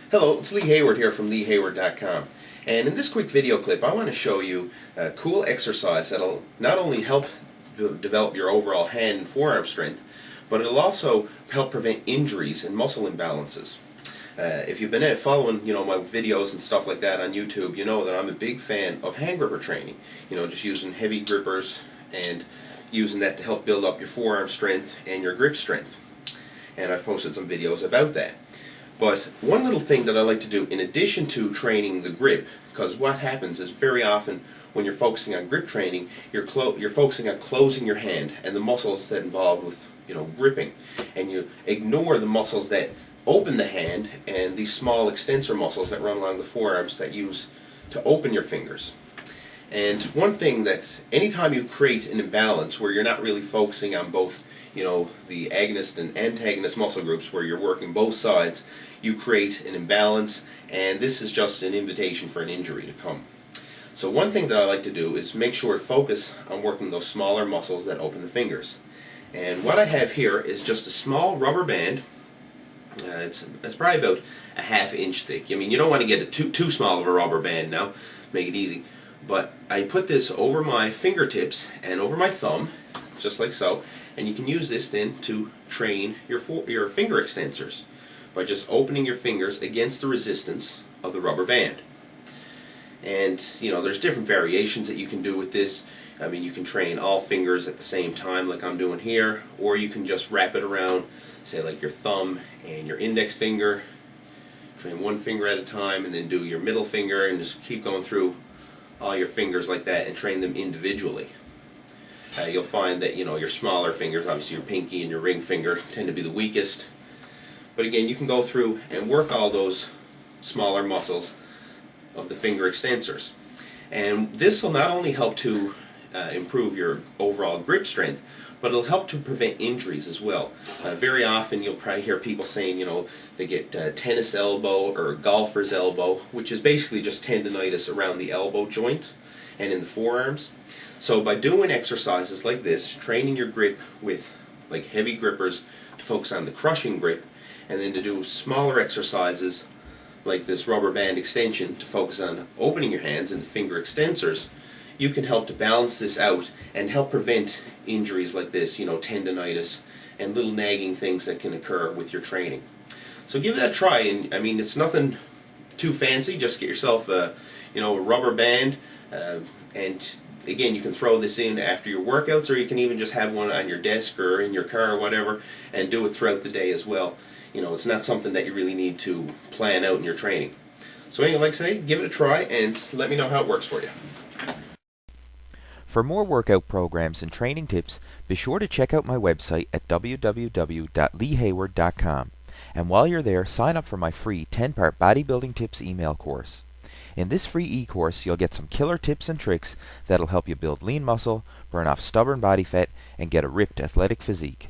Hello, it's Lee Hayward here from LeeHayward.com, and in this quick video clip I want to show you a cool exercise that'll not only help develop your overall hand and forearm strength, but it'll also help prevent injuries and muscle imbalances. If you've been following my videos and stuff like that on YouTube, you know that I'm a big fan of hand gripper training. Just using heavy grippers and using that to help build up your forearm strength and your grip strength. And I've posted some videos about that. But one little thing that I like to do in addition to training the grip, because what happens is very often when you're focusing on grip training, you're focusing on closing your hand and the muscles that involve with gripping, and you ignore the muscles that open the hand and these small extensor muscles that run along the forearms that use to open your fingers. And one thing that anytime you create an imbalance where you're not really focusing on both the agonist and antagonist muscle groups, where you're working both sides, you create an imbalance, and this is just an invitation for an injury to come. So one thing that I like to do is make sure to focus on working those smaller muscles that open the fingers. And what I have here is just a small rubber band. It's probably about a ½ inch thick. You don't want to get too small of a rubber band now, make it easy. But I put this over my fingertips and over my thumb, just like so. And you can use this then to train your finger extensors by just opening your fingers against the resistance of the rubber band. And there's different variations that you can do with this. You can train all fingers at the same time like I'm doing here, or you can just wrap it around, say like your thumb and your index finger, train one finger at a time, and then do your middle finger, and just keep going through all your fingers like that and train them individually. You'll find that your smaller fingers, obviously your pinky and your ring finger, tend to be the weakest. But again, you can go through and work all those smaller muscles of the finger extensors. And this will not only help to improve your overall grip strength, but it'll help to prevent injuries as well. Very often you'll probably hear people saying they get tennis elbow or golfer's elbow, which is basically just tendonitis around the elbow joint and in the forearms. So by doing exercises like this, training your grip with like heavy grippers to focus on the crushing grip, and then to do smaller exercises like this rubber band extension to focus on opening your hands and the finger extensors, you can help to balance this out and help prevent injuries like this, tendonitis and little nagging things that can occur with your training. So give that a try, and it's nothing too fancy. Just get yourself a rubber band, and again, you can throw this in after your workouts, or you can even just have one on your desk or in your car or whatever, and do it throughout the day as well. It's not something that you really need to plan out in your training. So anyway, like I say, give it a try and let me know how it works for you. For more workout programs and training tips, be sure to check out my website at www.leehayward.com. And while you're there, sign up for my free 10-part bodybuilding tips email course. In this free e-course, you'll get some killer tips and tricks that'll help you build lean muscle, burn off stubborn body fat, and get a ripped athletic physique.